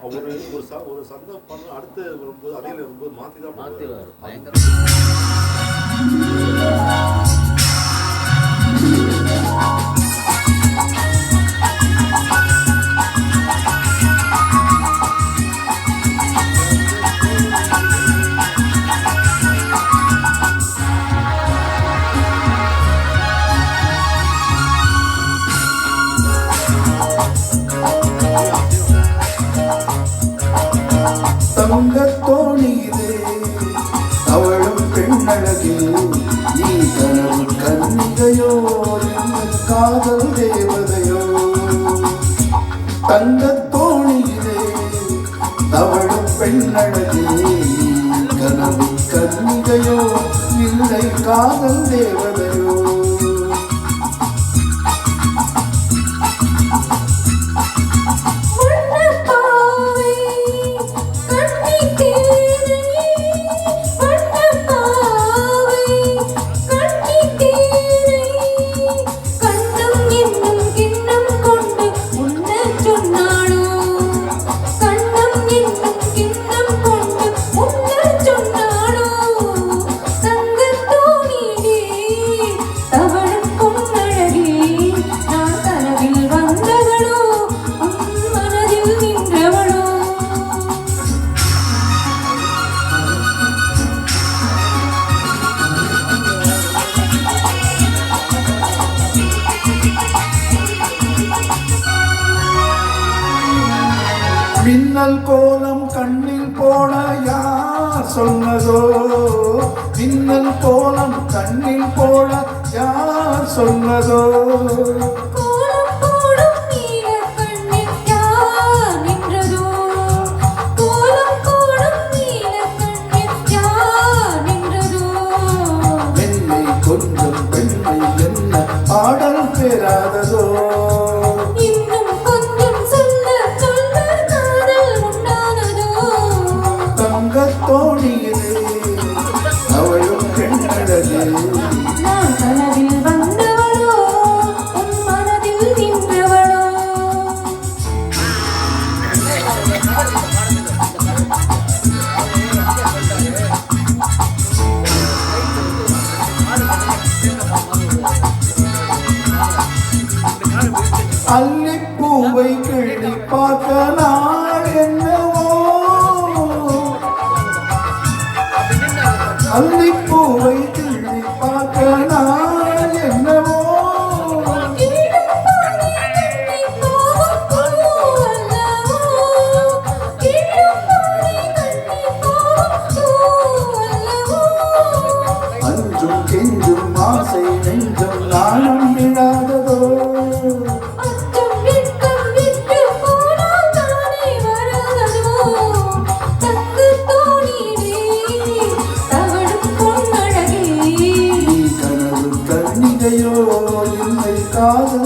ஒரு சந்தர்ப்பம் அடுத்து வரும்போது அதையில் வரும்போது மாற்றி வரும் பயங்கர தங்கத்தோணியிலே அவளும் பெண்ணழகில் நீ கனவு கன்னிகையோ காதல் தேவதையோ. தங்கத்தோணியிலே அவளும் பெண்ணழகில் நீ கனவு கன்னிகையோ இல்லை காதல் தேவதையோ. மின்னல் கோலம் கண்ணில் போட யார் சொன்னதோ? மின்னல் கோலம் கண்ணில் போட யார் சொன்னதோ? பெண்ணை கொஞ்சம் பெண்ணை என்ன பாடல் பெறாததோ? தோணியிலே அவளும் பெண்ணழகே நான் கனவில் வந்தவளோ உன் மனதில் நின்றவளோ. அல்லிப்பூவை கிள்ளி பார்க்க நாள் என்னவோ. அல்லிப்பூவை கிள்ளி பார்க்க நாள் என்னவோ. அஞ்சும் கெஞ்சும் ஆசை நெஞ்சும் நாணம் விடாததோ? கனவு கன்னிகையோ இல்லை காதல்